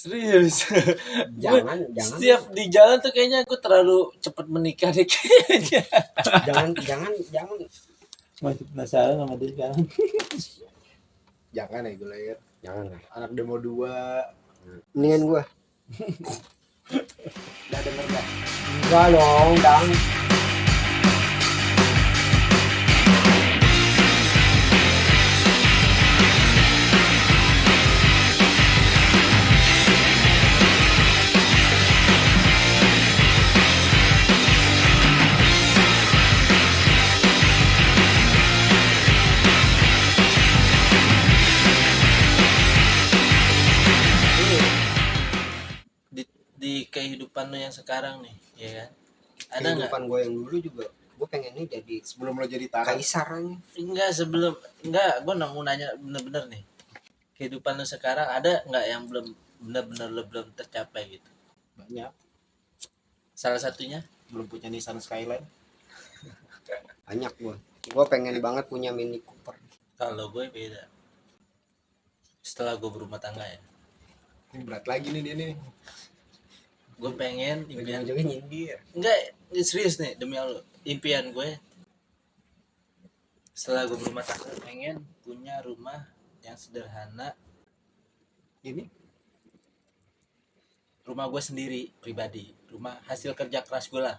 Serius. Gue Jangan setiap di jalan tuh kayaknya aku terlalu cepat menikah deh kayaknya. jangan Masih penasaran sama dia sekarang. Jangan ya gue lahir. jangan lah. Anak demo 2. Mendingan gua. Udah denger gak? Enggak dong, Dang. Di kehidupan lo yang sekarang nih, ya kan? Ada nggak? Kehidupan gua yang dulu juga gua pengennya jadi Sebelum lo jadi Tara. kaisarnya. Enggak, gue mau nanya bener-bener nih. Kehidupan lo sekarang ada nggak yang belum bener-bener lo belum tercapai gitu? Banyak. Salah satunya? Belum punya Nissan Skyline. Banyak gua pengen banget punya Mini Cooper. Kalau gue beda. Setelah gue berumah tangga ya, Ini berat lagi nih dia nih. gue pengen impian. Ujung-ujungnya nyindir. Enggak, ini serius nih demi Allah. Impian gue setelah gue berumah tangga pengen punya rumah yang sederhana, Ini rumah gue sendiri pribadi, rumah hasil kerja keras gue lah,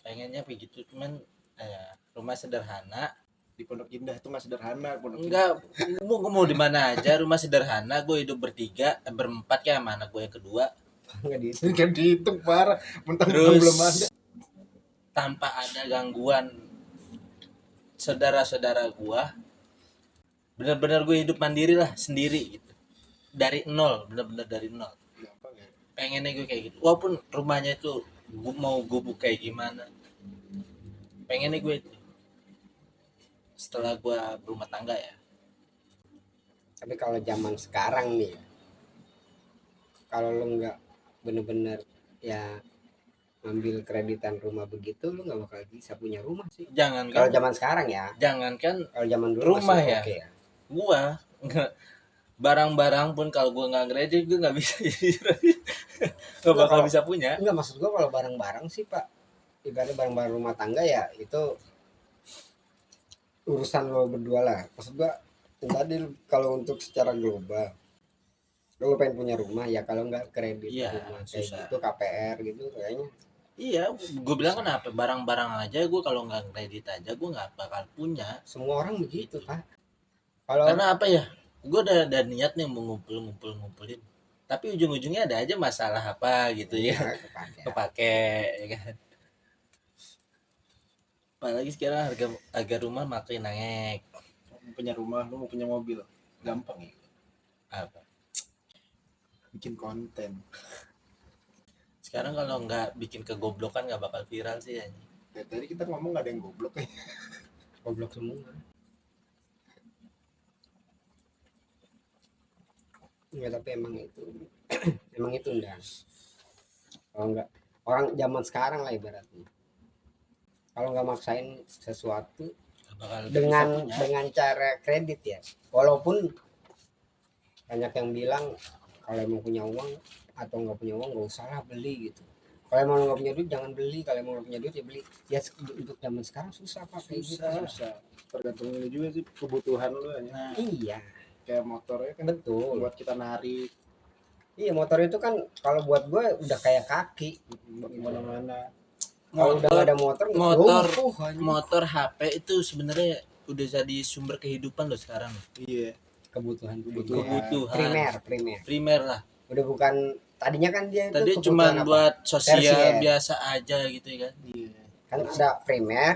pengennya begitu. Cuman rumah sederhana. di Pondok Indah itu mah sederhana. Pondok Indah. Enggak, mau di mana aja, rumah sederhana, gue hidup berempat ya sama anak gue yang kedua, Enggak di Ini kan dihitung parah. Terus- Belum ada. tanpa ada gangguan saudara-saudara gue. Bener-bener gue hidup mandiri lah, sendiri gitu, dari nol, bener-bener dari nol. Gampang ya. Pengennya gue kayak gitu, walaupun rumahnya itu gue mau gubuk kayak gimana, pengennya gue itu setelah gue berumah tangga ya. Tapi kalau zaman sekarang nih, kalau lo nggak bener-bener ya ngambil kreditan rumah begitu, lo nggak bakal bisa punya rumah sih. Kalau Jangankan zaman sekarang ya, kalau zaman dulu rumah masih ya. oke ya. gua nggak, barang-barang pun kalau gua nggak kredit gue nggak bisa nggak bakal Kalau- bisa punya. Enggak, maksud gua kalau barang-barang sih Pak, ibaratnya barang-barang rumah tangga ya itu urusan lo berdua lah. Maksud gua tadi kalau untuk secara global lo pengen punya rumah ya, kalau nggak kredit Iya, rumah kayak susah. gitu KPR gitu kayaknya. Iya, gue bilang kenapa barang-barang aja gue kalau nggak kredit aja gue nggak bakal punya. Semua orang begitu Pak. Kalau Karena apa ya, gue udah niat nih mau ngumpulin, tapi ujung-ujungnya ada aja masalah apa gitu ya, kepake ya kan. Apalagi sekarang harga rumah makin naik. Mau punya rumah, lu mau punya mobil. Gampang ya. Apa Bikin konten. sekarang kalau nggak bikin kegoblokan nggak bakal viral sih ya. Dari tadi kita ngomong gak ada yang goblok ya. goblok semua. Enggak, tapi emang itu emang itu enggak. Kalau enggak orang zaman sekarang lah ibaratnya, kalau nggak maksain sesuatu Nggak bakal dengan bisa punya. dengan cara kredit ya, walaupun banyak yang bilang kalau emang punya uang atau nggak punya uang nggak usah lah beli gitu. Kalau emang nggak punya duit jangan beli, kalau emang nggak punya duit ya beli. Ya untuk zaman sekarang susah Pak kayak gitu. Susah. Tergantung ini juga sih kebutuhan lu ya. Nah, Iya Kayak motornya kan betul. buat kita narik Iya, motor itu kan kalau buat gue udah kayak kaki. buat kemana-mana. Kalau udah nggak ada motor lumpuh aja. motor HP itu sebenarnya udah jadi sumber kehidupan loh sekarang. Iya. kebutuhan Kebutuhan primer lah. udah bukan, tadinya kan dia itu Tadi kebutuhan cuma apa? buat sosial Tersier. biasa aja gitu ya kan. Iya. Kan ada primer,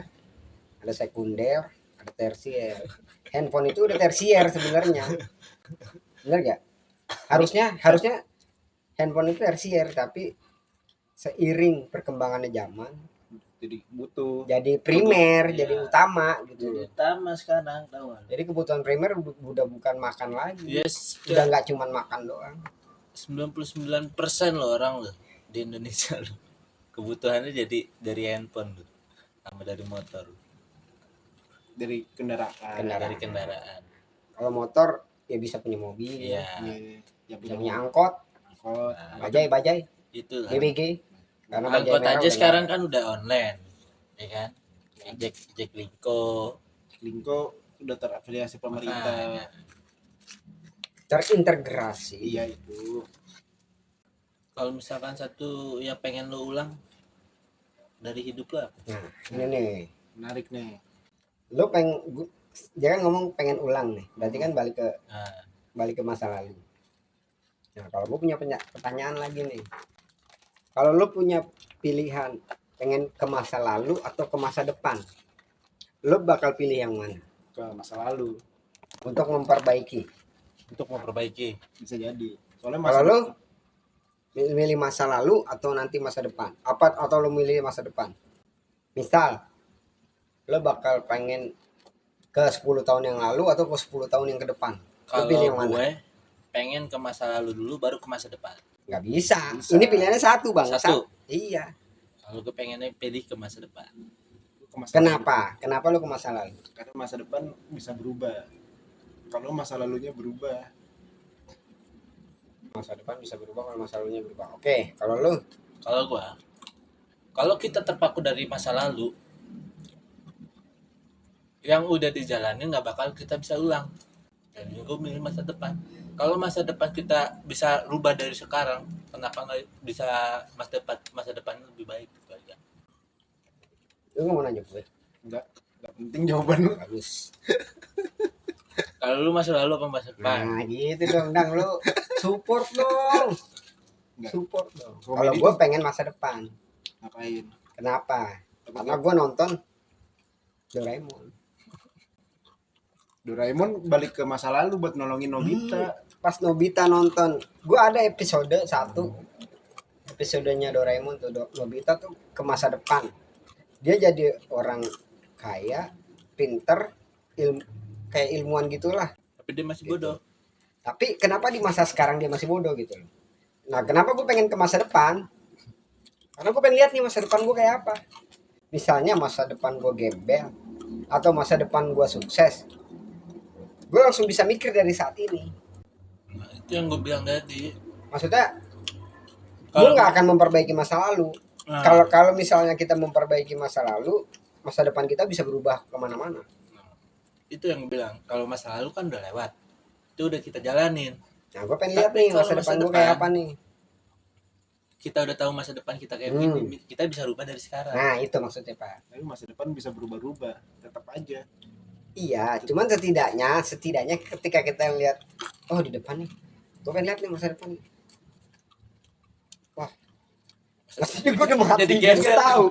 ada sekunder, ada tersier. Handphone itu udah tersier sebenarnya, bener gak? Harusnya handphone itu tersier, tapi seiring perkembangannya zaman Jadi butuh. jadi primer, Iya. jadi utama gitu. Jadi utama sekarang tahu kan. Jadi kebutuhan primer udah bukan makan lagi, Yes, udah nggak cuman makan doang. 99% loh orang loh di Indonesia loh. Kebutuhannya jadi dari handphone loh. Sama dari motor. Dari kendaraan. Dari kendaraan. Kalau motor ya bisa punya mobil, Iya. Iya. Yang bisa punya punya angkot, Angkot. Bajai Itulah. GBG karena bajai Angkot merah aja udah sekarang nggak kan udah online, ya kan? Jack Linko. Lingko udah terafiliasi pemerintah. Makanya. terintegrasi. Iya itu. Kalau misalkan satu yang pengen lo ulang dari hidup lo apa? Nah ini nih, Menarik nih. lo dia kan ngomong pengen ulang nih, berarti kan Nah, balik ke masa lalu. Nah kalau gue punya pertanyaan lagi nih, kalau lo punya pilihan pengen ke masa lalu atau ke masa depan, lo bakal pilih yang mana Ke masa lalu untuk memperbaiki? untuk memperbaiki. bisa jadi. Soalnya Kalau masa lo milih masa lalu atau nanti masa depan, apa atau lo milih masa depan? Misal lo bakal pengen ke 10 tahun yang lalu atau ke 10 tahun yang ke depan, lo pilih Kalau yang mana? gue pengen ke masa lalu dulu baru ke masa depan. Nggak bisa. Bisa. Ini pilihannya satu bang. Satu. Iya. Kalau gue pengennya pilih ke masa depan. ke masa Kenapa lo ke masa lalu? lalu. Karena masa depan bisa berubah. Kalau masa lalunya berubah, Masa depan bisa berubah kalau masa lalunya berubah. Oke, kalau lo Kalau kita terpaku dari masa lalu, yang udah dijalanin nggak bakal kita bisa ulang. Dan gue milih masa depan. Kalau masa depan kita bisa rubah dari sekarang, kenapa nggak bisa masa depan lebih baik gitu aja? lo nggak mau nanya gue? enggak penting jawaban lu. Bagus. Kalau lu masa lalu apa masa depan? Nah gitu dong, Dang. Lo support dong. Enggak. Support dong. Komedi Kalau gue tuh. pengen masa depan. Ngapain? Kenapa? Karena gue nonton Doraemon balik ke masa lalu buat nolongin Nobita. Pas Nobita nonton, gue ada episode 1 episodenya Doraemon tuh, Nobita tuh ke masa depan. Dia jadi orang kaya, pinter, kayak ilmuwan gitulah. Tapi dia masih Gitu. bodoh. Tapi kenapa di masa sekarang dia masih bodoh gitu loh. Nah kenapa gue pengen ke masa depan? Karena gue pengen lihat nih masa depan gue kayak apa. Misalnya masa depan gue gembel atau masa depan gue sukses, gue langsung bisa mikir dari saat ini. Nah, itu yang gue bilang tadi. Maksudnya gue Kalau nggak akan memperbaiki masa lalu. nah, Kalau misalnya kita memperbaiki masa lalu, masa depan kita bisa berubah kemana-mana. itu yang gue bilang, kalau masa lalu kan udah lewat. Itu udah kita jalanin. Nah gue pengen lihat Tapi nih kalau masa masa depan gue depan, kayak apa nih. Kita udah tahu masa depan kita kayak gini, kita bisa rubah dari sekarang. Nah itu maksudnya Pak. Tapi masa depan bisa berubah-ubah, tetap aja. Iya, cuman setidaknya ketika kita lihat, oh di depan nih, gue pengen lihat nih masa depan nih. Wah, maksudnya gue udah mati, Jadi nggak geser. tahu.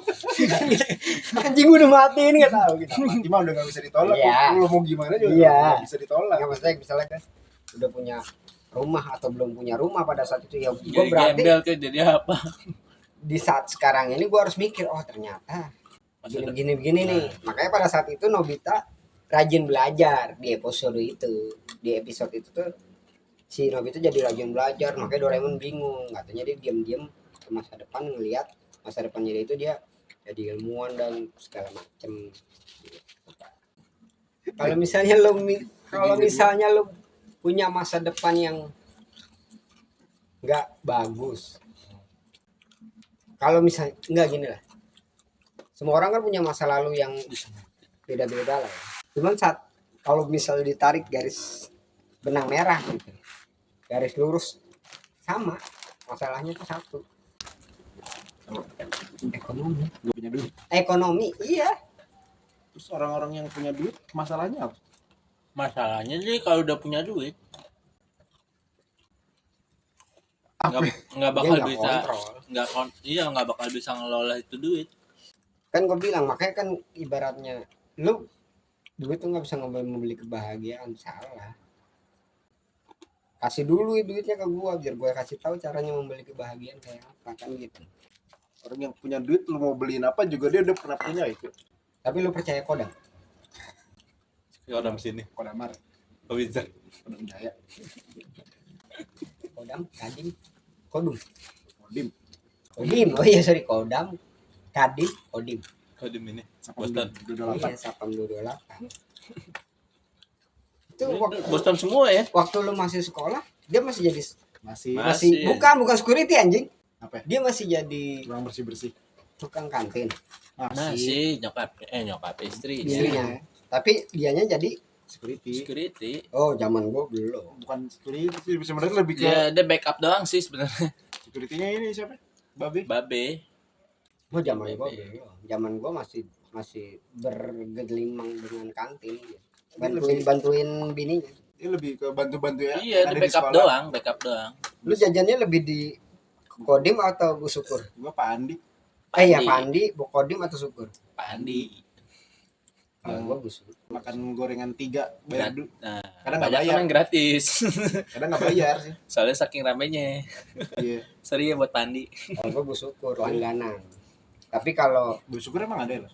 Anjing gue udah mati ini nggak tahu gitu. Mati mah udah gak bisa ditolak. Iya. Lu mau gimana juga Iya. gak bisa ditolak. Nggak maksudnya misalnya kan udah punya rumah atau belum punya rumah pada saat itu ya gue Jadi berarti gembel tuh jadi apa? di saat sekarang ini gue harus mikir, oh ternyata Masa depan. begini nih. Makanya pada saat itu Nobita rajin belajar di episode itu. Di episode itu tuh si Nobita jadi rajin belajar, makanya Doraemon bingung. Katanya dia diam-diam ke masa depan ngelihat masa depannya dia itu dia jadi ilmuwan dan segala macem. Kalau misalnya lo punya masa depan yang nggak bagus, kalau misalnya nggak gini lah, semua orang kan punya masa lalu yang beda-beda lah ya. Cuman kalau misalnya ditarik garis benang merah gitu, garis lurus sama, masalahnya tuh satu, ekonomi. Ekonomi iya. Terus orang-orang yang punya duit masalahnya apa? Masalahnya sih kalau udah punya duit nggak bakal Dia nggak bisa kontrol. nggak bakal bisa ngelola itu duit. Kan gue bilang, makanya kan ibaratnya lu duit tuh nggak bisa membeli kebahagiaan. Salah. Kasih dulu duitnya ke gua biar gua kasih tahu caranya membeli kebahagiaan kayak apa, kan gitu. Orang yang punya duit lu mau beliin apa juga dia udah pernah punya itu. Tapi lu percaya kodam? Kodam sini, Kodamar, Wizard. Kodam Jaya, Kodam, Kadim, Kodum, Kodim, Kodim. Oh iya sorry, Kodam, Kadim, Kodim. Kodam ini. Sapam Boston. Iya, Sapam 228. Itu Boston semua ya. waktu lu masih sekolah, dia masih jadi Masih Masih bukan security anjing. apa ya? Dia masih jadi Kurang bersih-bersih. tukang kantin Masih nyokap istrinya. istrinya. Tapi dianya jadi Security. Security. oh zaman gua belum. Bukan security sih, sebenarnya lebih ke Dia backup doang sih sebenarnya. security-nya ini siapa? Babe. Babe. Oh zaman gua Bebe. belum. Zaman gua masih bergelimang dengan kantin. Dia Bantuin bininya. Dia lebih ke bantu-bantu ya. Iya, yang dia ada di backup sekolah. doang. Lu jajannya lebih di Kodim atau Bu Syukur? Gua Pak Andi. Iya Pandi, Bu Kodim atau Syukur? Pak Andi. Kalau gua Bu Syukur. Makan gorengan 3 bayar dulu. Nah, Kadang nggak banyak bayar. kan gratis. Kadang nggak bayar sih. Soalnya saking ramenya. Iya. Sorry ya buat Pandi. Kalau gua Bu Syukur langganan. Tapi kalau Bersyukur emang ada ya?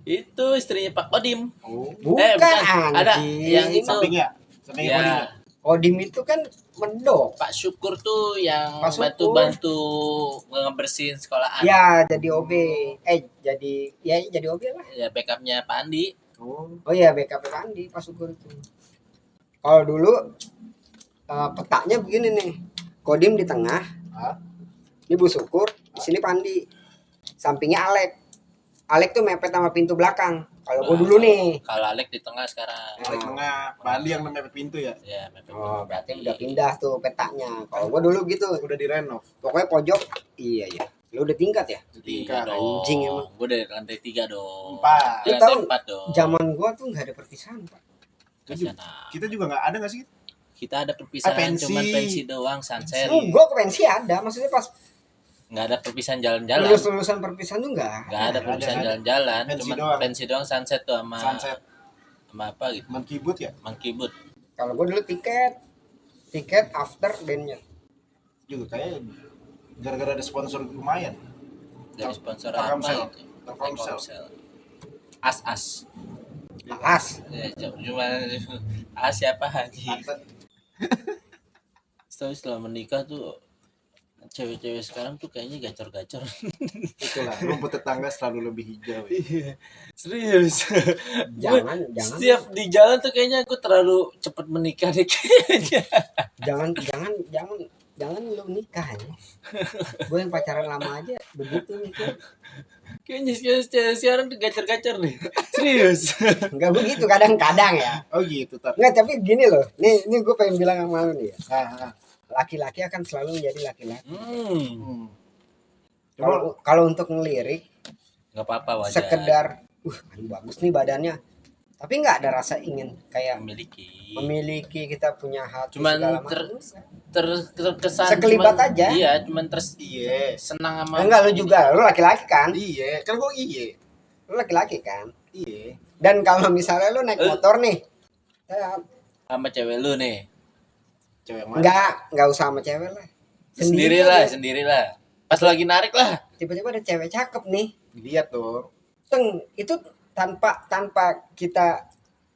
Itu istrinya Pak Kodim. Oh. bukan Ada anjing. yang itu. Sampingnya. Sampingnya Kodim. Ya, Kodim itu kan mendok. Pak Syukur tuh yang Pak Syukur. bantu-bantu ngebersihin sekolahan. Ya jadi OB. Jadi OB lah. Ya backupnya Pak Andi. Oh. Oh iya backup Pandi Pak Syukur itu. Kalau dulu petanya begini nih. Kodim di tengah, Ah. ini Bu Syukur, di sini Pandi. Sampingnya Alek. Alek tuh mepet sama pintu belakang. Kalau gua dulu nih. Kalau Alek di tengah sekarang. Yang di tengah. Pak Andi yang namanya pintu ya. Ya, mepet. Oh, berarti udah pindah tuh petanya. Kalau gua dulu gitu. Udah direnov. Pokoknya pojok. Iya ya. Lu udah tingkat ya? Iya Tingkat. dong. Anjing emang. Gue dari lantai 3 dong. 4. Lu Lantai tahu, 4 dong. Zaman gua tuh nggak ada perpisahan, Pak. Kasihan, nah. Kita juga nggak ada nggak sih? Kita ada perpisahan pensi. cuman pensi doang, sunset. Gua ke pensi ada, maksudnya pas Nggak ada perpisahan jalan-jalan. lulusan perpisahan tuh nggak. Nggak ada perpisahan ada. jalan-jalan, Pensi cuman doang. pensi doang sunset tuh sama Sunset. apa gitu. Mankibut ya? Monkey Boot. Kalau gua dulu tiket after bandnya. Juga kayak gara-gara ada sponsor lumayan. Dari sponsor Telkomsel. apa gitu. Telkomsel. As. As. Ya, cuma As siapa Haji. Setelah menikah tuh cewek-cewek sekarang tuh kayaknya gacor-gacor. Itulah rumput tetangga selalu lebih hijau. Ya. Serius. Jangan. Setiap di jalan tuh kayaknya aku terlalu cepet menikah deh kayaknya. Jangan lu nikah ya. Gue yang pacaran lama aja begitu mikir. Kayaknya sekarang tuh gacor-gacor nih. Serius. Enggak begitu kadang-kadang ya. Oh gitu tar. Enggak, tapi gini loh. Nih gue pengen bilang sama lu nih ya. Ah. Laki-laki akan selalu menjadi laki-laki. Hmm. Kalau untuk ngelirik Nggak apa-apa wajar. sekedar bagus nih badannya. Tapi nggak ada rasa ingin kayak memiliki kita punya hati Cuman segala macam. terkesan Sekelibat cuman- aja. Iya, cuman Iya. senang sama Enggak, lu juga, lu laki-laki kan? Iya. Kan gua iya. Lu laki-laki kan? Iya. Dan kalau misalnya lu naik motor nih, sama cewek lu nih. Cewek mana? enggak usah sama cewek lah. Sendirilah. Pas lagi narik lah. Tiba-tiba ada cewek cakep nih. Lihat dong. Itu tanpa kita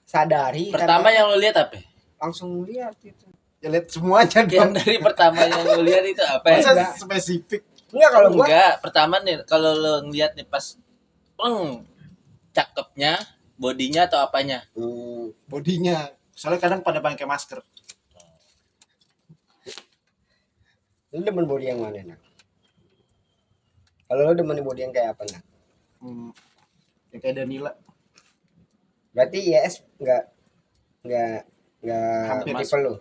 sadari. Pertama yang lu lihat apa? langsung lihat itu. Ya lihat semuanya Yang dong. dari pertama yang lu lihat itu apa? Masa Enggak. spesifik. Enggak kalau gua Enggak, pertama nih kalau lu ngeliat nih pas cakepnya, bodinya atau apanya? Bodinya. Soalnya kadang pada pakai masker. lu demen body yang mana nak? Kalau lu demen body yang kayak apa nak? Yang kayak Danila. Berarti IS enggak Hampir tipe lu.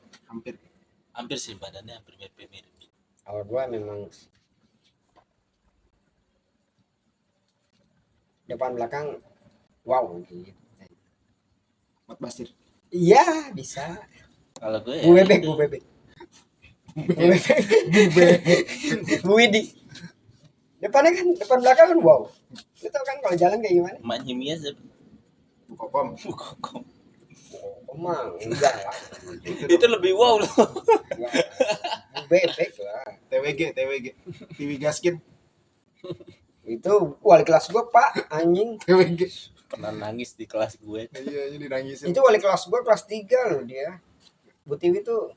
Hampir sih badannya hampir mirip. Kalau gua memang depan belakang wow gitu. Mat Basir. Iya, bisa. Kalau gue ya. Bu bebek. Bu Widi. Depan belakang kan wow. Lu tau kan kalau jalan kayak gimana? Emaknya Mia siapa? Bukokom. Oh, mah enggak lah. Itu lebih wow loh. Bu bebek lah. TWG. TV Gaskin. Itu wali kelas gua, Pak, anjing. TWG. Pernah nangis di kelas gue. Iya, jadi nangisin. Itu wali kelas gua kelas 3 loh dia. Bu Tiwi tuh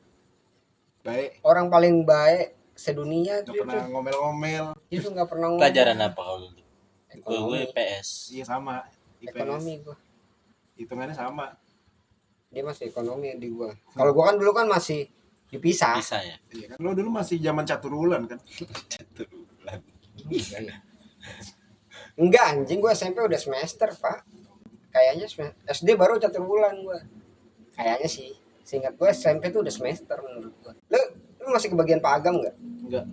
Baik. orang paling baik sedunia Gak dia pernah tuh. ngomel-ngomel. Dia tuh enggak pernah ngomong. Pelajaran apa kalau lu? Gue Ekonomi. PS. Iya sama. IPS. Ekonomi gua. Hitungannya sama. Dia masih ekonomi di gua. Kalau gua kan dulu kan masih dipisah. Bisa ya. Iya kan lo dulu masih zaman caturulan kan. Iya, iya. Enggak anjing, gue SMP udah semester pak. Kayaknya SD baru 1 bulan gue. Kayaknya sih. Seingat gue SMP tuh udah semester menurut gue. Lu masih kebagian Pak Agam nggak? Enggak.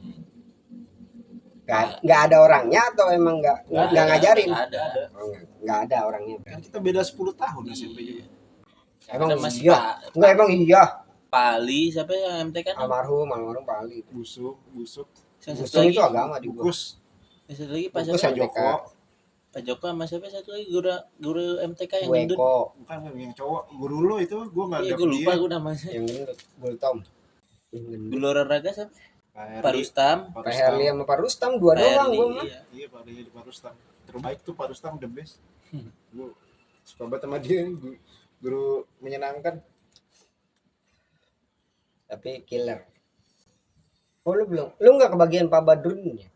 Nggak ada orangnya atau emang nggak ngajarin? Nggak ada. Oh, nggak ada orangnya. Kan kita beda 10 tahun SMP juga. Emang Ada masih iya. Enggak emang iya. Pali siapa yang MT kan? Almarhum Pak Ali. Busuk. Yang satu Busung lagi, itu agama di gua. Bukus. yang satu lagi Pak Bukus siapa? yang Joko. Pak Joko sama siapa satu lagi guru MTK yang gendut. Weko Bukan yang cowok. Guru lo itu gue nggak Iya, dapet gue lupa dia. gue namanya. yang gendut, Gultom. Yang gendut. Guru olahraga siapa? Pak Pak Rustam. Pak Herli sama Pak Rustam dua Pak doang Herli, gua mah. iya. Iya Pak Herli, Pak Rustam. Terbaik tuh Pak Rustam, the best. Gue suka banget sama dia. Guru menyenangkan. Tapi killer. Oh lu belum, lu nggak kebagian Pak Badrun ya?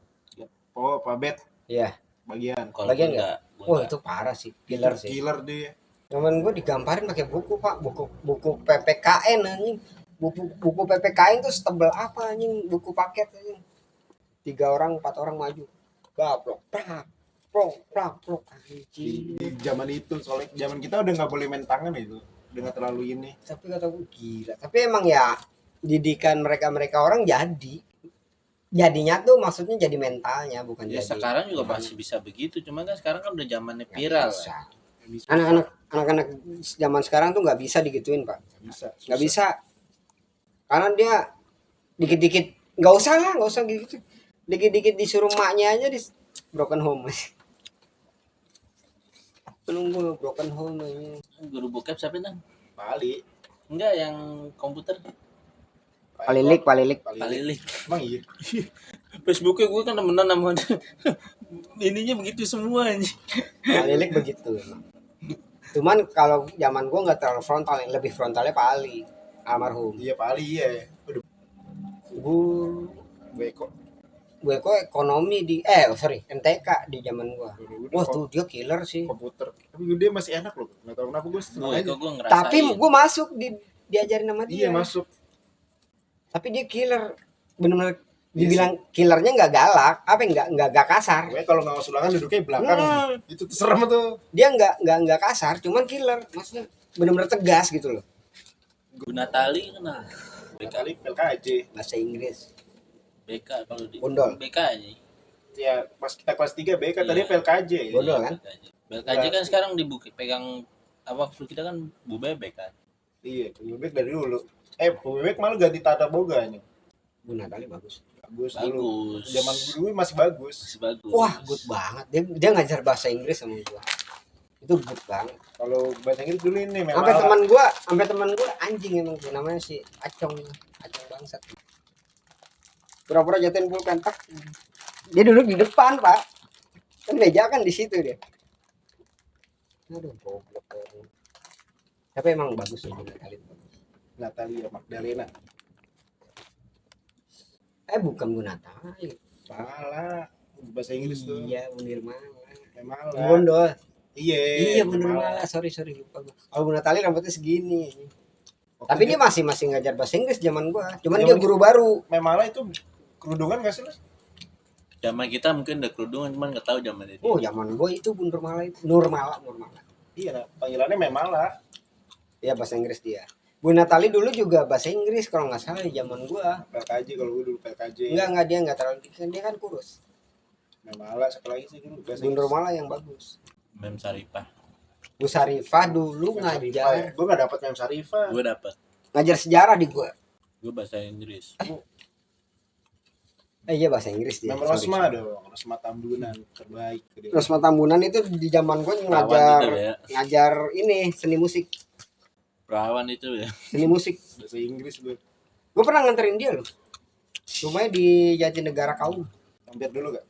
Oh Pak Bet Iya. bagian. Kalau Bagian gua nggak? gua Wah nggak. itu parah sih, killer sih. Killer dia. Zaman gue digamparin pakai buku pak, buku PPKN anjing, buku PPKN tuh setebel apa anjing, buku paket anjing. 3 orang 4 orang maju, gaplok, plak, anjing. Di zaman itu soalnya zaman kita udah nggak boleh main tangan itu. Udah nggak terlalu ini. Tapi kata gue gila. Tapi emang ya didikan mereka orang jadinya tuh maksudnya jadi mentalnya bukan Ya jadi. sekarang juga masih bisa begitu, cuma kan sekarang kan udah zamannya viral. Bisa. Bisa. Anak-anak zaman sekarang tuh nggak bisa digituin pak. Bisa. Nggak bisa karena dia dikit-dikit nggak usah gitu, dikit-dikit disuruh maknya aja di broken home. Belum gue broken home ini. Guru bokep siapa nang? Pali. Enggak, yang komputer. Palilik Palilik. Emang iya. Facebooknya gue kan temenan sama dia. Ininya begitu semua anjing. Palilik begitu emang. Cuman kalau zaman gue nggak terlalu frontal, yang lebih frontalnya Pak Ali almarhum. Iya Pali iya. Udah Gue kok ekonomi di MTK di zaman gue. Wah tuh dia killer sih. komputer. Tapi dia masih enak loh. Nggak tahu kenapa gue seneng Gue aja. kok gue ngerasain. Tapi gue masuk diajarin sama dia. Iya masuk. Tapi dia killer, benar-benar dibilang killernya nggak galak, apa nggak kasar. Gue kalau nggak masuk ulangan duduknya di belakang. Itu tuh serem tuh. Dia nggak kasar, cuman killer, maksudnya benar-benar tegas gitu loh. Bu Natali kenal. Kali PLKJ. Bahasa Inggris. BK kalau di Bondol. BK aja. Ya pas kita kelas 3 BK tadi Iya. PLKJ. Bondol kan? BKJ kan sekarang pegang waktu kita kan Bu Bebek kan. Iya, Bebek dari dulu. Bebek malah ganti tata boga nih. Bu Natali bagus. Bagus dulu. Bagus. Zaman dulu masih bagus. Masih bagus. Wah, good banget. Dia ngajar bahasa Inggris sama gua. Itu good banget. Kalau bahasa Inggris dulu ini memang Sampai teman gua anjing emang tuh, namanya si Acong bangsat. Pura-pura jatuhin pulpen, Pak. Dia duduk di depan, Pak. Kan meja kan di situ dia. Aduh, goblok. Tapi emang bagus sih Bu Natali. Natalia Magdalena. Bukan Bu Natali. Salah. Bahasa Inggris tuh. Iya, Bu Nirmala. Memang Bondol. Iya. Bu Nirmala. Sorry lupa gua. Kalau Bu Natali rambutnya segini. Waktu Tapi dia masih ngajar bahasa Inggris zaman gua. Cuman Zaman dia guru baru. Memala itu kerudungan gak sih lu? Zaman kita mungkin udah kerudungan cuman nggak tahu zaman itu. Oh, zaman gua itu Bu Nurmala itu. Nurmala. Iya, nah, panggilannya Memala. Iya, bahasa Inggris dia. Bu Natali dulu juga bahasa Inggris kalau nggak salah di zaman gua. PLKJ kalau gue dulu PLKJ. Enggak dia nggak terlalu, dia kan kurus. Memala satu lagi sih dulu bahasa Bu Inggris. Nurmala yang bagus. Mem Sarifah. Bu Sarifah dulu ngajar Gue gak dapet Mem Sarifah. Gue dapet. ngajar sejarah di gua. Gue bahasa Inggris. Iya bahasa Inggris dia. Mem Rosma dong, Rosma Tambunan terbaik. Rosma Tambunan itu di zaman gua Perawan itu ya. ngajar ini seni musik. Perawan itu ya. Seni musik. Bahasa Inggris gue. Gua pernah nganterin dia loh. Rumahnya di Jatinegara Kaum. Hampir dulu gak?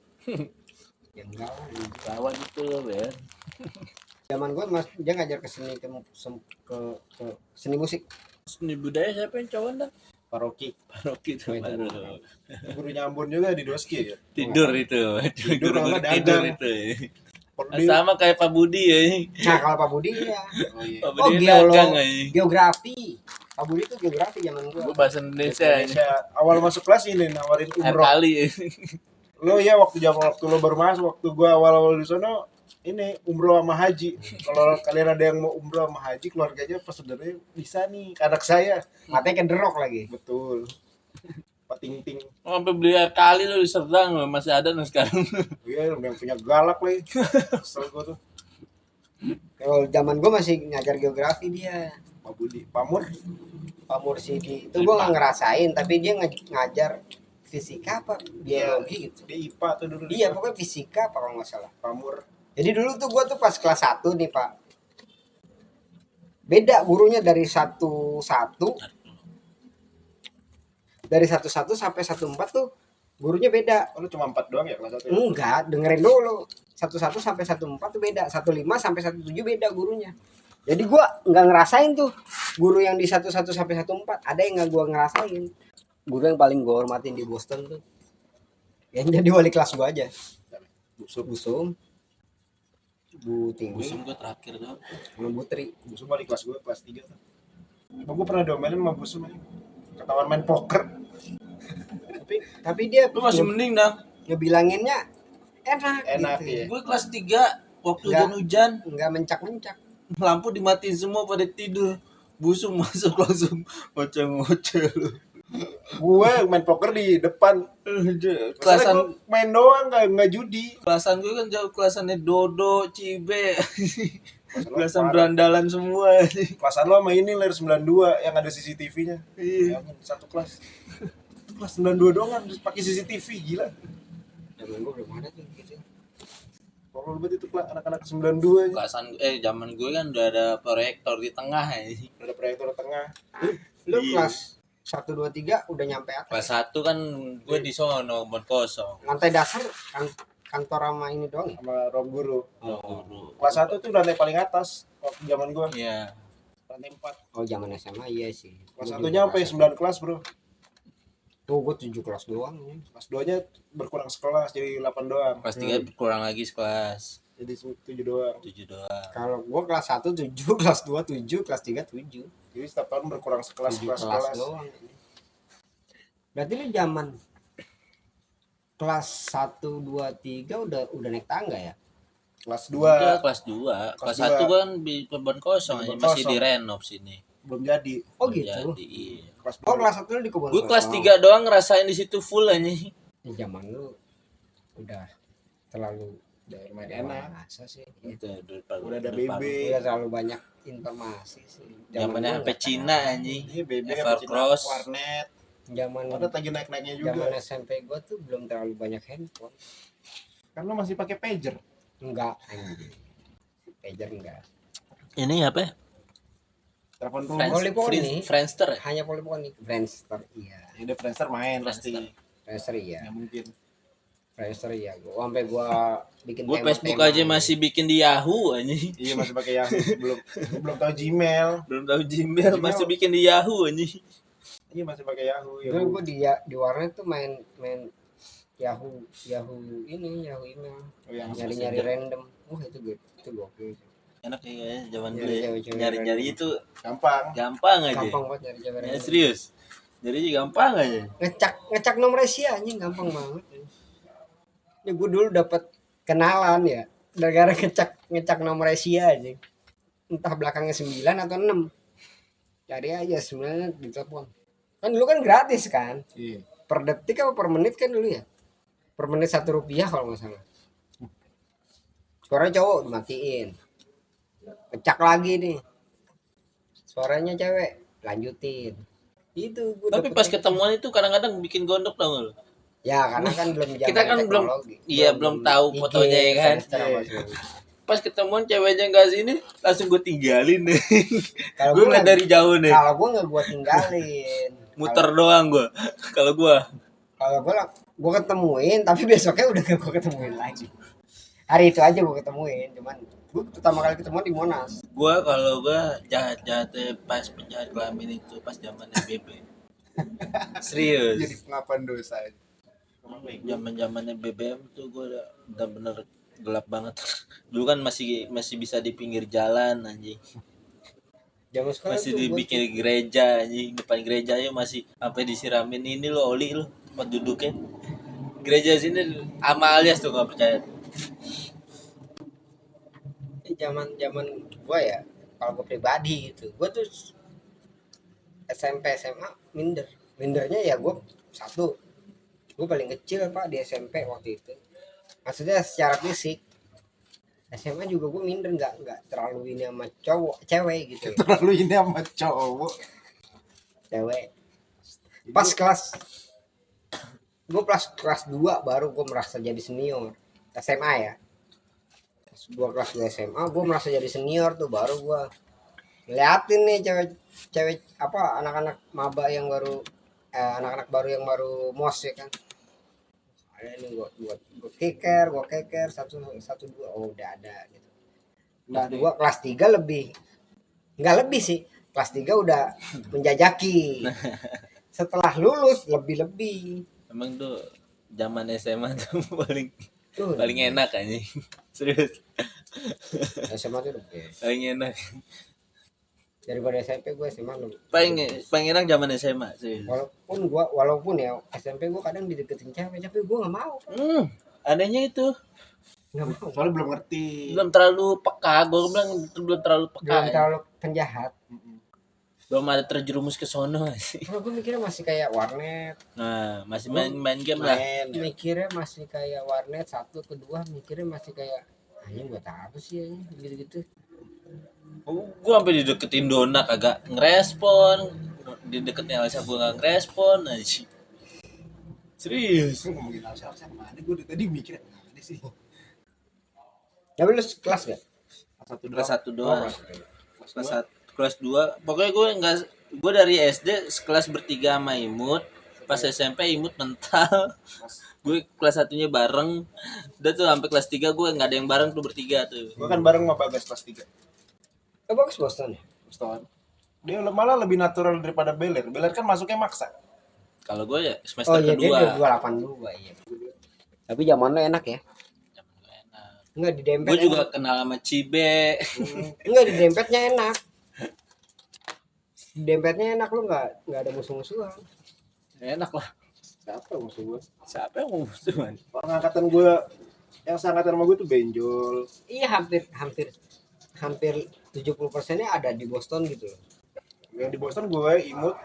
Ya enggak lah. Perawan itu ya. Zaman gua dia ngajar ke seni ke seni musik. Seni budaya siapa yang cowok dah? Paroki. Paroki itu Itu baru. Guru Nyambon juga di Doski ya. Tidur itu. Tidur sama tidur dagang. itu. Kalau dia- Sama kayak Pak Budi ya. Nah kalau Pak Budi ya. Oh iya. Pak Budi dagang ya. Geografi. Pak Budi tuh geografi zaman Gue gua. bahasa Indonesia ini. Indonesia awal masuk kelas ini nawarin Air umroh. kali. Lo ya waktu lo baru masuk, waktu gua awal-awal di sono ini umroh sama haji. Kalau kalian ada yang mau umroh sama haji, keluarganya pesenernya bisa nih ke anak saya. Katanya kenderok lagi. Betul. Pak Ting Ting. Sampai beli air kali lo di Serdang lo masih ada nih sekarang. Iya, yang punya galak lagi. Kesel gua tuh. Kalau zaman gua masih ngajar geografi dia. Pak Budi, Pamur. Pak Mursidi itu gua nggak ngerasain, tapi dia ngajar fisika apa biologi gitu. Di IPA tuh dulu. Iya, pokoknya fisika apa kalau nggak salah. Pamur. Jadi dulu tuh gua tuh pas kelas 1 nih, Pak. Beda gurunya dari 1-1. Dari 1-1 sampai 1-4 tuh gurunya beda. Oh, lu cuma 4 doang ya kelas 1 ya? Enggak, dengerin dulu. 1-1 sampai 1-4 tuh beda. 1-5 sampai 1-7 beda gurunya. Jadi gua nggak ngerasain tuh guru yang di 1-1 sampai 1-4. Ada yang nggak gua ngerasain. Guru yang paling gua hormatin di Boston tuh yang jadi wali kelas gua aja. Busum, Bu Tiwi, Musim gue terakhir tuh. sama Bu Tri. Busum balik kelas gue kelas 3 tuh. Oh, gue pernah diomelin sama Busum aja. Ketahuan main poker. Tapi dia Lu masih mending dah. ngebilanginnya enak, Enak, gitu. iya. Gue kelas 3 waktu Enggak. hujan-hujan, Nggak mencak-mencak. lampu dimatiin semua pada tidur. Busung masuk langsung ngoceh-ngoceh lu. Gue main poker di depan. Kelasan Kelasan main doang nggak judi. kelasan gue kan jauh, kelasannya Dodo, Cibe. Kelasan parah. berandalan semua. Kelasan lo sama ini lahir 92 yang ada CCTV-nya. Iya. Ya, satu kelas. Kelas 92 doang kan pakai CCTV, gila. Zaman gua belum ada tuh gitu. Kalau lu itu anak-anak 92 aja. Kelasan zaman gue kan udah ada proyektor di tengah ya. Ada proyektor tengah. Lu Iya. kelas 1 2 3 udah nyampe atas. Kelas 1 kan gue di sono kebon kosong. Lantai dasar kantor sama ini doang ya? Sama ruang guru. Oh, Kelas 1 tuh lantai paling atas waktu zaman gua. iya. Lantai 4. Oh, zaman SMA iya sih. Kelas Gua 1-nya juga sampai kelas 9 kelas, Bro. Tuh gua 7 kelas doang. Ya. Kelas 2-nya berkurang sekelas jadi 8 doang. Kelas 3 kurang lagi sekelas. Jadi 7 doang. 7 doang. Kalau gua kelas 1 7, kelas 2 7, kelas 3 7. Jadi setiap tahun berkurang sekelas 7 kelas kelas kelas. doang. Berarti lu zaman kelas 1 2 3 udah naik tangga ya? Kelas Udah 2 kelas 2. Kelas Kelas 1 kan di kebon kosong Di aja kebon masih kosong. direnov sini. belum jadi. Oh Belum gitu. Jadi, iya. Kelas Oh, 2. kelas 1 lu di kebun Gue kelas kosong. 3 doang ngerasain di situ full aja. Ya, zaman lu udah terlalu udah main enak. masa sih. Itu daripada Udah ada daripada- BB. Udah terlalu banyak informasi sih. Zamannya gua sampai nggak Cina tahu. anjing. Ini BB Evercross. warnet. Zaman Warnet lagi naik-naiknya juga. zaman SMP gua tuh belum terlalu banyak handphone. Karena masih pakai pager. Enggak, anjing. Pager enggak. Ini apa ya? Telepon rumah. Friends, Polyphony. Friendster ya? Hanya Polyphony. Friendster iya. Ya udah Friendster main pasti. Friendster. Friendster iya. Ya mungkin. Friendster iya. Gua sampai gua bikin Gue tema- Facebook tema. aja masih bikin di Yahoo anjing. Iya masih pakai Yahoo. belum tahu Gmail. Belum tahu Gmail, Gmail. masih bikin di Yahoo anjing. Iya masih pakai Yahoo. Dulu gua di warnet tuh main Yahoo ini Yahoo email. Oh, yang Nyari-nyari random. Itu gokil. Enak ya zaman Nyari dulu ya. cewek-cewek Nyari-nyari random. itu gampang. gampang aja. Gampang banget nyari cewek Ya, random. serius. Jadi gampang aja. Ngecak nomor Asia anjing gampang banget. Ini gue dulu dapat kenalan ya gara-gara ngecak nomor Asia aja. Entah belakangnya 9 atau 6. Cari aja sebenarnya di telepon. Kan dulu kan gratis kan. Iya. Per detik apa per menit kan dulu ya. Per menit Rp1 kalau nggak salah. Suara cowok dimatiin. Ngecak lagi nih. Suaranya cewek, lanjutin. Itu gue Tapi pas ketemuan itu kadang-kadang bikin gondok tau gak lu? ya karena kan belum zaman Kita kan belum- teknologi. iya, belum tahu IG, fotonya ya kan? Friendster apa Iya. segala. Pas ketemuan ceweknya nggak sini, langsung gue tinggalin deh. Kalau Gue gua ngeliat nggak- dari jauh nih. Kalau gue nggak gue tinggalin. Muter doang gue. Kalau gue Kalau gue ketemuin, tapi besoknya udah gak gue ketemuin lagi. Hari itu aja gue ketemuin, cuman gue pertama kali ketemuan di Monas. kalau gue jahat-jahatnya pas penjahat kelamin itu pas zamannya BB. Jadi Serius. pengakuan dosa aja. Zaman-zamannya BBM tuh gue udah bener gelap banget. Dulu kan masih bisa di pinggir jalan anjing. Zaman sekolah Masih tuh gua dibikin gereja anjing, depan gerejanya masih sampai disiramin ini lo oli lo tempat duduknya. Gereja sini sama alias tuh nggak percaya. zaman zaman gua ya, kalau gua pribadi gitu, gua tuh SMP SMA mindernya ya gua satu, gua paling kecil pak di SMP waktu itu, maksudnya secara fisik. SMA juga gua minder, nggak terlalu ini sama cowok cewek gitu ya. Terlalu ini sama cowok. Cewek pas kelas gue kelas 2 baru gue merasa jadi senior SMA ya. Kelas 2 SMA gue merasa jadi senior tuh, baru gue liatin nih cewek apa anak-anak maba yang baru anak-anak baru yang baru mos ya kan. Ada nih gue keker satu satu dua, oh udah ada gitu. Kelas 2 kelas 3 lebih, nggak lebih sih, kelas 3 udah menjajaki. Setelah lulus lebih Emang tuh zaman SMA tuh tuh paling enak anjing. Serius, SMA tuh lebih paling enak. daripada SMP. Gue SMA lebih, Paling enak zaman SMA serius. walaupun ya SMP gue kadang dideketin cewek tapi gue nggak mau, Anehnya itu nggak mau, Soalnya belum ngerti. belum terlalu peka, gue bilang itu belum terlalu peka. belum terlalu penjahat. Belum ada terjerumus ke sono sih. Kalau gue mikirnya masih kayak warnet, Nah, masih main game lah. mikirnya masih kayak warnet. Satu kedua mikirnya masih kayak anjing buat apa sih anjing gitu-gitu. Gue sampai dideketin Dona kagak ngerespon, dideketin Elsa gue nggak ngerespon aja. Serius. Gue ngomongin Alsa mana? Gue tadi mikir ada sih. Tapi lu kelas gak? Kelas 1 Oh, doang. kelas Kelas dua. 1, kelas 2. Pokoknya gue dari SD sekelas bertiga sama Imut. Pas SMP Imut mental. Gue kelas 1-nya bareng. Udah tuh sampai kelas 3 gue nggak ada yang bareng tuh bertiga tuh. Gue kan bareng sama Bagas kelas 3. Bagus Boston ya. Boston. Dia malah lebih natural daripada Beler. Beler kan masuknya maksa. Kalau gue ya Oh semester iya dia kedua. 282 iya. Tapi zaman lo enak ya. Zaman gue enak. Enggak di dempet. Gue juga kenal sama Cibe. Enggak di dempetnya enak. Di dempetnya enak, lu nggak ada musuh-musuhan. Enak lah. Siapa musuh gue? Siapa yang mau musuhan? Orang angkatan gue yang seangkatan sama gue tuh benjol. Iya hampir 70%-nya ada di Boston gitu loh. Yang di Boston gue Imut,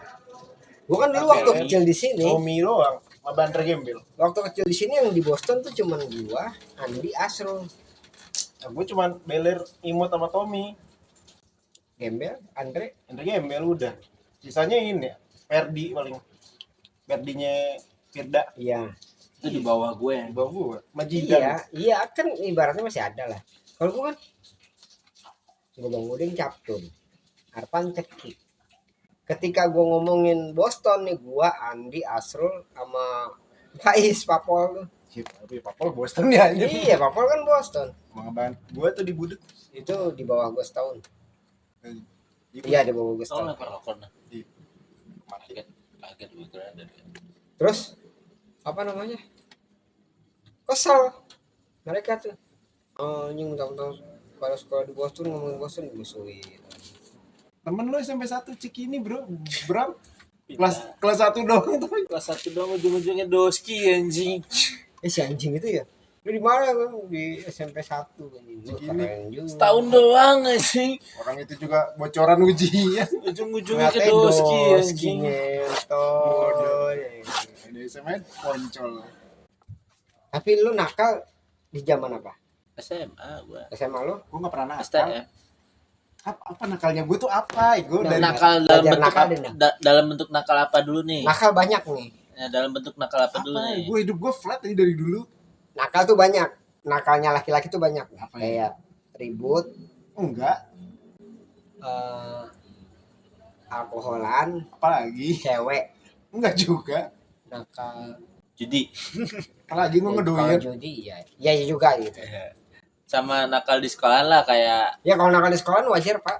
Gua kan dulu waktu kecil di sini, Tommy doang, sama Banter Gembel. waktu kecil di sini yang di Boston tuh cuman gua, Andi, Asrul, Nah, gue cuman Beler, Imut sama Tommy. Gembel, Andre. Banter Gembel udah. Sisanya ini Ferdi paling. Ferdinya Firda Iya. Itu di bawah gue. di bawah gue. Majidan. Iya kan ibaratnya masih ada lah. Kalau gua kan gua Bang Udin Captun, Arpan Cekik. Ketika gua ngomongin Boston nih, gua Andi, Asrul sama Faiz Papol tuh. Tapi Papol Boston ya aja. Iya, Papol kan Boston. Gue tuh di Budut. Itu di bawah gua setahun. Di Iya, di bawah gua Tau setahun. lah perokok nah. Mati. Kaget gue kira dari. Terus apa namanya? Kesel mereka tuh. Oh, anjing mentang-mentang kalau sekolah di Boston ngomongin Boston dimusuhin. Temen lu SMP 1 Cikini bro. Bram. Kelas 1 doang tuh. Kelas 1 doang ujung-ujungnya doski anjing. Si anjing itu ya. Lu di mana Bang? Di SMP 1 anjing. Lu Segini. keren juga. Setahun doang anjing. Orang itu juga bocoran ujian. Ujung-ujungnya ke Ngatain doski anjing. ngentot. Ada SMA poncol. Tapi lu nakal di zaman apa? SMA gue. SMA lu? Gue gak pernah nakal. STM. Apa nakalnya gue tuh apa? Gue Nah, dari Nakal dalam belajar bentuk nakal apa? deh, Nak. Dalam bentuk nakal apa dulu nih? Nakal banyak nih. Ya, dalam bentuk nakal apa dulu apa? nih? Gue hidup gue flat aja dari dulu. Nakal tuh banyak. Nakalnya laki-laki tuh banyak. Apa ya? Kayak ribut, Enggak. alkoholan, Apalagi? cewek, Enggak juga. nakal. Judi. Apalagi gue Kalau ngedoyan. judi ya. Ya juga gitu. Sama nakal di sekolah lah kayak Ya kalau nakal di sekolah wajar, Pak.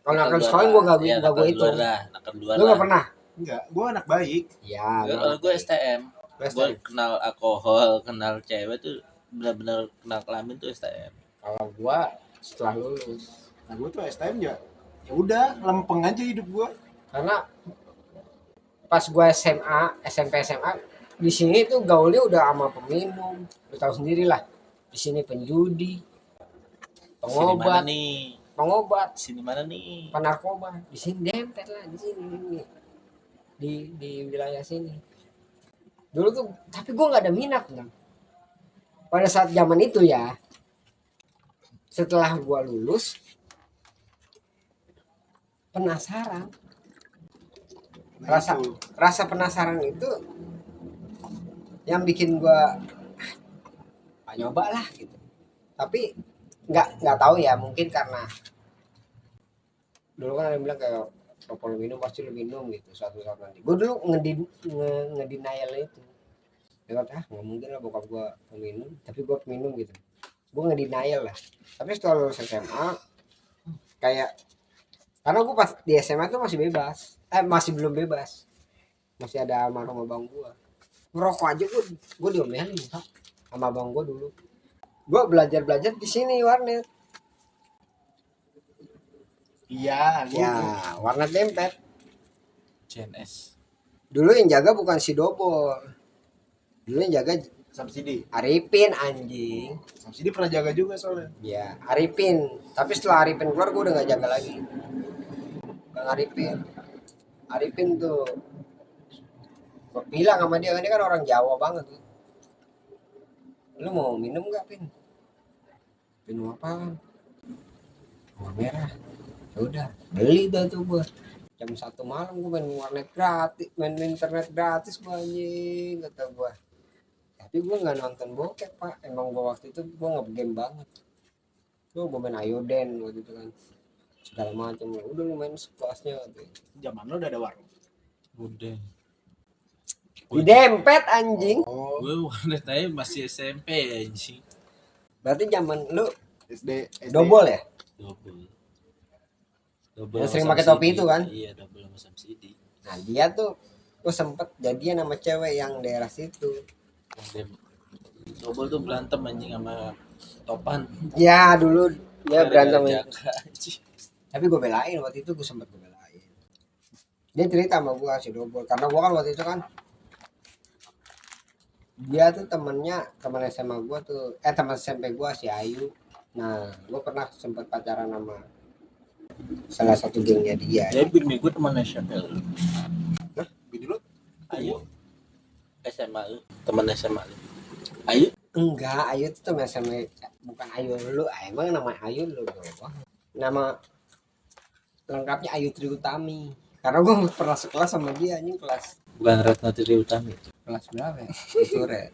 Kalau nakal di sekolah luar gua lah. Ya, enggak gua nakal itu. luar lah, nakal luar Lu enggak lah. pernah? Enggak. Gue anak baik. Ya, Kalau gue STM, Lu gue STM. kenal alkohol, kenal cewek tuh benar-benar kenal kelamin tuh STM. kalau gua setelah lulus. Nah gue tuh STM ya ya udah lempeng aja hidup gue. Karena pas gue SMA, SMP, SMA di sini tuh gaulnya udah sama peminum, lu tahu sendiri lah. Di sini penjudi, Sini mana pengobat, nih? pengobat, Sini mana nih? penarkoba. Di sini dempet lah di sini di wilayah sini. Dulu tuh, tapi gue nggak ada minat kan. Pada saat zaman itu ya, setelah gue lulus, penasaran. Rasa Itu. rasa penasaran itu yang bikin gue nyoba lah gitu. Tapi nggak tahu ya, mungkin karena dulu kan ada yang bilang kayak kalau lu minum pasti lu minum gitu suatu saat nanti. Gue dulu ngedenial itu. Lewat nggak mungkin lah bokap gue peminum, tapi gue peminum gitu. Gue ngedenial lah. Tapi setelah lulus SMA kayak, karena gue pas di SMA tuh masih bebas, masih belum bebas, masih ada almarhum abang gue. Ngerokok aja gue diomelin Pak, sama abang gue dulu. Gue belajar di sini warnet. Iya, Ya, warnet dempet. CNS. Dulu yang jaga bukan si Dobol. Dulu yang jaga subsidi. Arifin anjing. Subsidi pernah jaga juga soalnya. Ya, Arifin. Tapi setelah Arifin keluar gue udah gak jaga lagi. Bang Arifin. Arifin tuh gue bilang sama dia kan orang Jawa banget tuh. Lu mau minum gak, Pin? Minum apaan? Gua merah. Ya udah, beli dah tuh gua. Jam 1 malam gua main warnet gratis, main internet gratis gua anjing, kata gua. Tapi gua nggak nonton bokep, Pak. Emang gua waktu itu gua nge-game banget. Gua main Ayoden waktu itu kan. Segala macam. Udah lu main sekelasnya gitu. Zaman lo udah ada warung. Udah. Di dempet anjing. Oh, Gue warnet aja masih SMP anjing. Berarti zaman lu SD. dobol ya? Double. Yang sering sama pakai topi subsidi. itu kan? Iya, double sama subsidi. Nah, dia tuh sempet jadian sama cewek yang daerah situ. Yang dia double tuh berantem anjing sama Topan. Ya dulu dia berantem. Jaga, anjing. Tapi gue belain waktu itu, gue sempet gue belain. Dia cerita sama gue si Dobol, karena gue kan waktu itu kan dia tuh teman SMA gue tuh, teman SMP gue si Ayu. Nah, gue pernah sempet pacaran sama salah satu gengnya dia. Jadi bini gue temannya siapa lu? Bini lu Ayu. SMA lu. Teman SMA lu. Ayu. Enggak, Ayu tuh teman SMA, bukan Ayu lu. Emang nama Ayu lu doang. Nama lengkapnya Ayu Triutami. Karena gue pernah sekelas sama dia, ini kelas Bukan Ratna Tiri Utami. kelas berapa ya? Itu Red.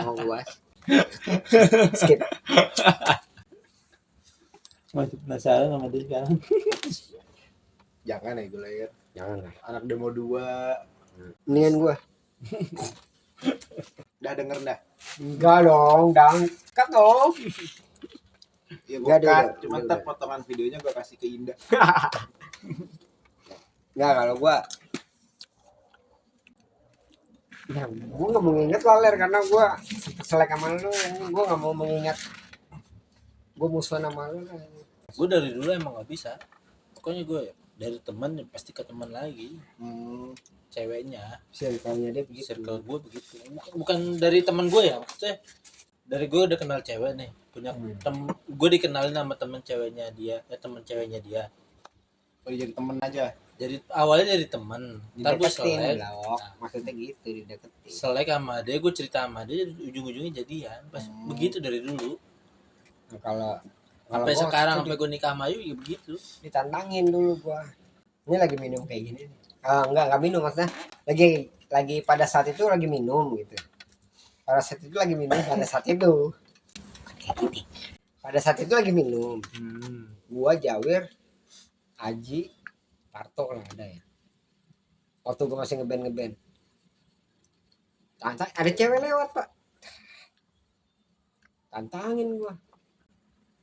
Mau gua skip. Masih penasaran sama dia sekarang. jangan ya gue lahir. Jangan lah. Anak demo 2. Mendingan gua. Udah denger dah. Enggak dong, cut dong. Ya gue Nggak, cut, udah, cuma udah, ntar udah. potongan videonya gue kasih ke Indah. Enggak, kalau gua ya gua nggak mau nginget lah Ler, karena gua selek sama lu, gua nggak mau mengingat gua musuhan sama lu lah. Gue dari dulu emang gak bisa. Pokoknya gue dari teman pasti ke teman lagi. Ceweknya. Circle-nya dia begitu. Circle gue begitu. Bukan dari teman gue ya, maksudnya dari gue udah kenal cewek nih, punya gue dikenalin sama temen ceweknya dia, temen ceweknya dia. Oh, jadi temen aja. Jadi awalnya dari temen, ntar gue selek. Maksudnya gitu, dideketin. Selek sama dia, gue cerita sama dia, ujung-ujungnya jadian. Pas begitu dari dulu. Nah, kalau Sampai gua sekarang, waktu itu sampai gue nikah sama Ayu ya begitu. ditantangin dulu gua. Ini lagi minum kayak gini nih. Enggak minum, maksudnya lagi pada saat itu lagi minum gitu. Pada saat itu lagi minum, pada saat itu. Pada saat itu lagi minum. Gua Jawir, Aji, Parto lah ada ya. Waktu gua masih ngeband. Ada cewek lewat, Pak. Tantangin gua.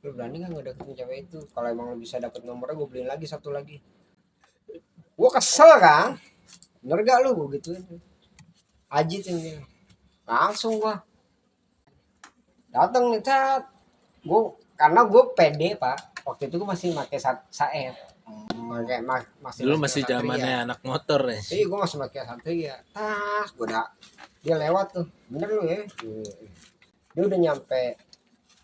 Lu berani gak ngedeketin cewek itu? Kalau emang lu bisa dapet nomornya, gue beliin lagi satu lagi. Gue kesel kan, bener gak lu? Gue gituin. Aji tuh dia. Langsung gue dateng nih, cat. Karena gue pede, Pak. waktu itu gue masih pakai Saeb, masih Dulu pakai masih Satria. zamannya anak motor ya. Iya gue masih pakai Satria. Tas gue udah dia lewat tuh, bener lu ya. Dia udah nyampe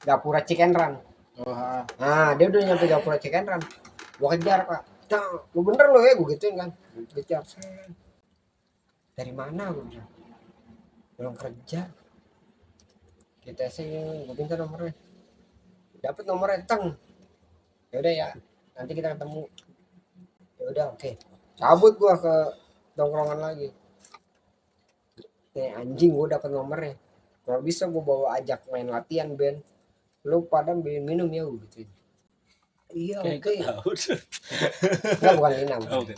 Gapura Cikenran. Wah, Nah dia udah nyampe Gapura Cikenran. Gue kejar pak. Lu bener lu ya, gue gituin kan. Kejar. Dari mana gue bilang? Belum kerja. Kita sih gue minta nomornya. Dapat nomornya teng. Ya udah ya, nanti kita ketemu. Ya udah oke. Cabut gua ke tongkrongan lagi. Nih anjing gua dapat nomornya. Kalau bisa gua bawa ajak main latihan band. Lu pada minum ya gitu. Iya Kayak oke. tahu. Enggak bukan Lina. Oh, Bukan.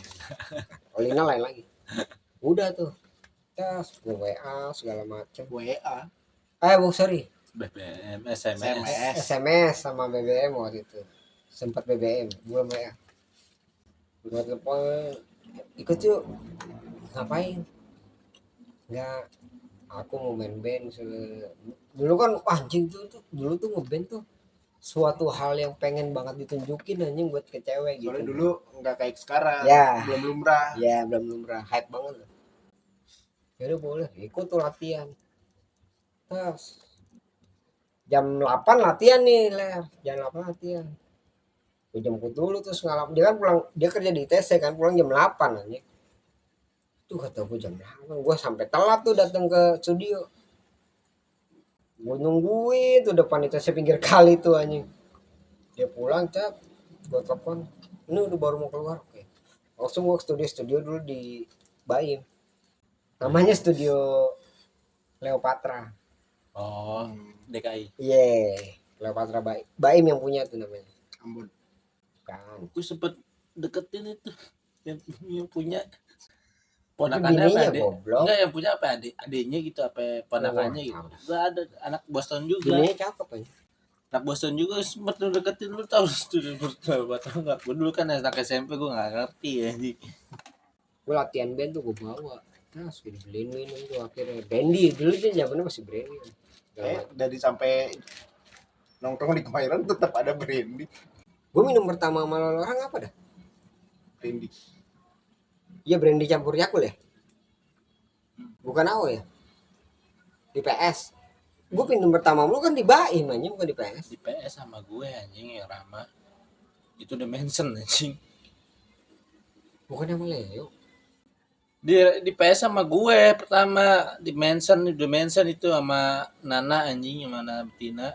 Oh, Lina lain lagi. Udah tuh. Tes gua WA segala macam. WA, Sorry. BBM, SMS. SMS sama BBM waktu itu. Sempat BBM, belum WA. Gua telepon ikut yuk. Ngapain? Enggak, aku mau main band. Dulu kan anjing tuh dulu tuh ngeband tuh suatu hal yang pengen banget ditunjukin anjing buat ke cewek gitu. soalnya dulu nggak kayak sekarang, Ya. belum lumrah. Ya belum lumrah, hype banget. Ya udah boleh, ikut tuh latihan. Terus jam 8 latihan nih, jam 8 latihan. Gue jemput dulu terus ngalap. Dia kan pulang, dia kerja di ITC kan, pulang jam 8 anjing. Tuh kata gue jam 8, gue sampai telat tuh datang ke studio. Gue nungguin tuh depan ITC pinggir kali tuh anjing. Dia pulang cat, gue telepon, ini udah baru mau keluar. Oke. Langsung gue ke studio dulu di Baim. Namanya studio Cleopatra. Oh, DKI. Iya, Cleopatra Baim yang punya tuh namanya. Ambon. Kan. Aku sempet deketin itu yang punya Itu ponakannya apa bininya adik? goblok. Enggak, yang punya apa adiknya gitu, apa ponakannya Oh, gitu. tahu. Enggak ada anak Boston juga. Bininya cakep aja. Anak Boston juga sempet lu deketin, lu tahu studi berapa tahun enggak? Gue dulu kan anak SMP gue enggak ngerti ya. Gue latihan band tuh gue bawa. Terus gue dibeliin minum tuh akhirnya. Brandy dulu dia zamannya masih brandy. Dari sampai nongkrong di Kemayoran tetap ada brandy. Gue minum pertama sama orang apa dah? Brandy. Iya brandy campur Yakult ya? Bukan AO ya? Di PS. Gue minum pertama lu kan di Baim anjing, bukan di PS. Di PS sama gue anjing yang Rama. Itu udah mention anjing. Bukan sama Leo. Di PS sama gue pertama di mention itu sama Nana anjing, sama Nana Betina.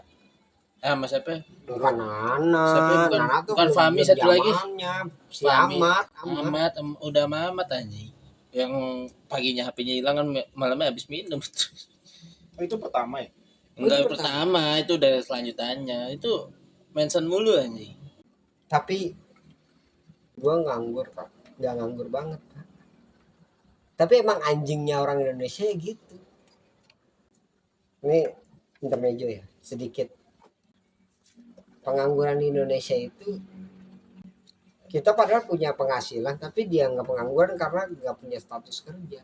Sama siapa? Bukan Nana. Siapa? Nana tuh Bukan belum Fahmi satu lagi. zamannya. Si Fahmi. Amat. Udah Mamat anjing. Yang paginya HP-nya hilang kan, malamnya habis minum. Oh, itu pertama ya? Enggak itu pertama, itu udah selanjutannya. Itu mention mulu anjing. Tapi gue nganggur Pak. Gak nganggur banget Pak. Tapi emang anjingnya orang Indonesia gitu. Ini intermezzo ya, sedikit. Pengangguran di Indonesia itu kita padahal punya penghasilan tapi dia nggak pengangguran karena nggak punya status kerja.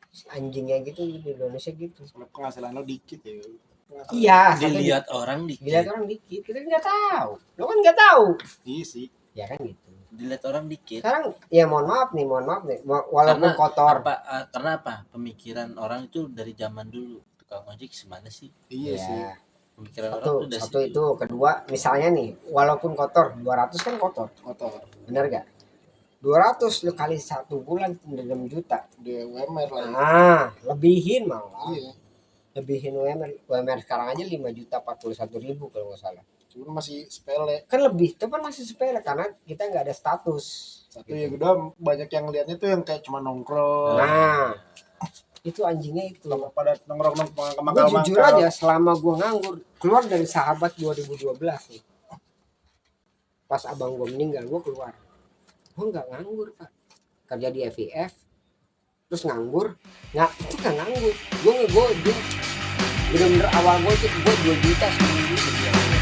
Si anjingnya gitu di Indonesia gitu. Kalau penghasilan lo dikit ya. Iya, Dilihat orang dilihat dikit. orang dikit, kita nggak tahu. Lo kan nggak tahu. Iya sih. Ya kan gitu. Dilihat orang dikit. Sekarang ya mohon maaf nih, walaupun Karena kotor. karena apa? Pemikiran orang itu dari zaman dulu. Tukang ojek semana sih? Iya Ya, sih. Pemikiran orang satu tuh dari satu situ. itu, kedua misalnya nih walaupun kotor 200 kan kotor, Kotor. bener gak? 200 lu kali 1 bulan 6 juta. Dia UMR lah. Nah, lebihin malah. Iya. Lebihin UMR sekarang aja 5.041.000 kalau nggak salah. Cuma masih sepele. Kan lebih, itu kan masih sepele karena kita nggak ada status. Satu yang kedua banyak yang lihatnya tuh yang kayak cuma nongkrong. Nah, itu anjingnya itu. Pada nongkrong Gue jujur aja selama gue nganggur keluar dari Sahabat 2012 nih. Pas abang gue meninggal gue keluar. Gue nggak nganggur Pak. Kerja di FIF terus nganggur. Nggak, itu nggak nganggur. Gue bener-bener awal gue 2 juta seminggu.